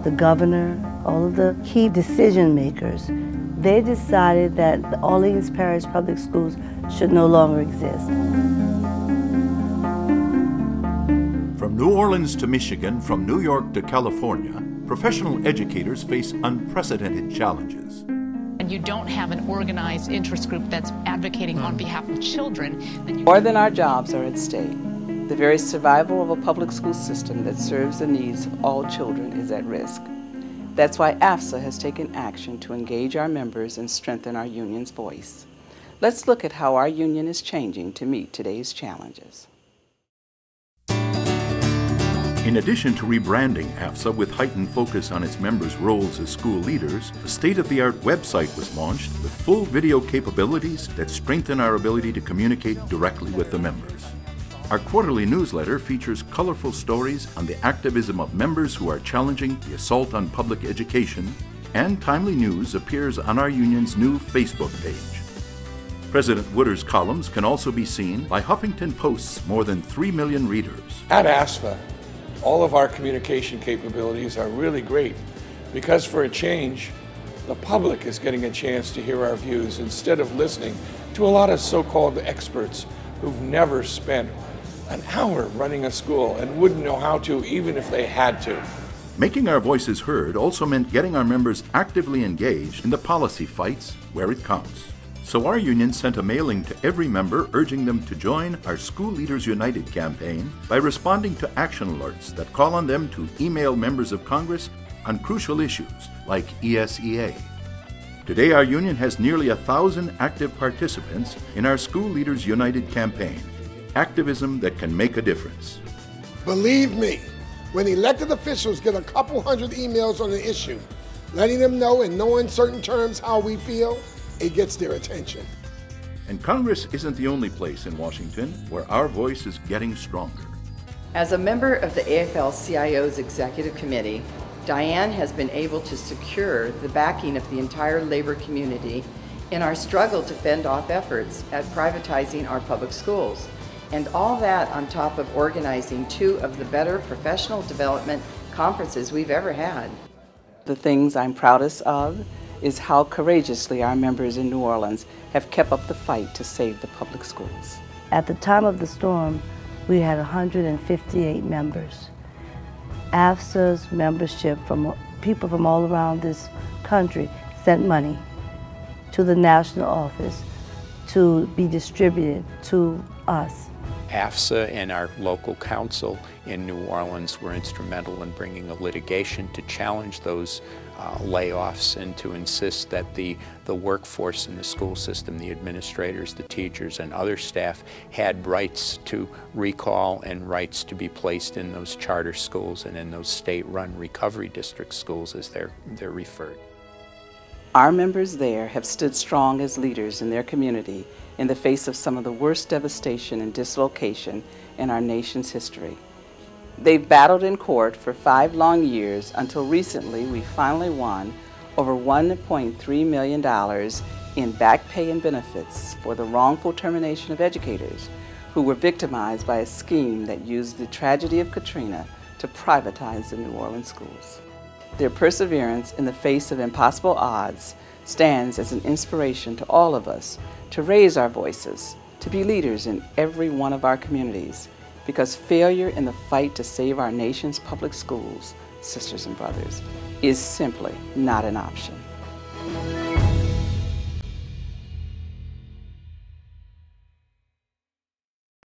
the governor, all of the key decision makers, they decided that the Orleans Parish Public Schools should no longer exist. From New Orleans to Michigan, from New York to California, professional educators face unprecedented challenges. And you don't have an organized interest group that's advocating on behalf of children. More than our jobs are at stake. The very survival of a public school system that serves the needs of all children is at risk. That's why AFSA has taken action to engage our members and strengthen our union's voice. Let's look at how our union is changing to meet today's challenges. In addition to rebranding AFSA with heightened focus on its members' roles as school leaders, a state-of-the-art website was launched with full video capabilities that strengthen our ability to communicate directly with the members. Our quarterly newsletter features colorful stories on the activism of members who are challenging the assault on public education, and timely news appears on our union's new Facebook page. President Woodard's columns can also be seen by Huffington Post's more than 3 million readers. At AFSA, all of our communication capabilities are really great because for a change, the public is getting a chance to hear our views instead of listening to a lot of so-called experts who've never spent an hour running a school and wouldn't know how to even if they had to. Making our voices heard also meant getting our members actively engaged in the policy fights where it counts. So our union sent a mailing to every member urging them to join our School Leaders United campaign by responding to action alerts that call on them to email members of Congress on crucial issues like ESEA. Today our union has nearly 1,000 active participants in our School Leaders United campaign. Activism that can make a difference. Believe me, when elected officials get a couple hundred emails on an issue, letting them know in no uncertain terms how we feel, it gets their attention. And Congress isn't the only place in Washington where our voice is getting stronger. As a member of the AFL-CIO's Executive Committee, Diane has been able to secure the backing of the entire labor community in our struggle to fend off efforts at privatizing our public schools. And all that on top of organizing 2 of the better professional development conferences we've ever had. The things I'm proudest of is how courageously our members in New Orleans have kept up the fight to save the public schools. At the time of the storm, we had 158 members. AFSA's membership from people from all around this country sent money to the national office to be distributed to us. AFSA and our local council in New Orleans were instrumental in bringing a litigation to challenge those layoffs and to insist that the workforce in the school system, the administrators, the teachers, and other staff had rights to recall and rights to be placed in those charter schools and in those state-run recovery district schools as they're referred. Our members there have stood strong as leaders in their community in the face of some of the worst devastation and dislocation in our nation's history. They've battled in court for 5 long years until recently we finally won over $1.3 million in back pay and benefits for the wrongful termination of educators who were victimized by a scheme that used the tragedy of Katrina to privatize the New Orleans schools. Their perseverance in the face of impossible odds stands as an inspiration to all of us to raise our voices, to be leaders in every one of our communities, because failure in the fight to save our nation's public schools, sisters and brothers, is simply not an option.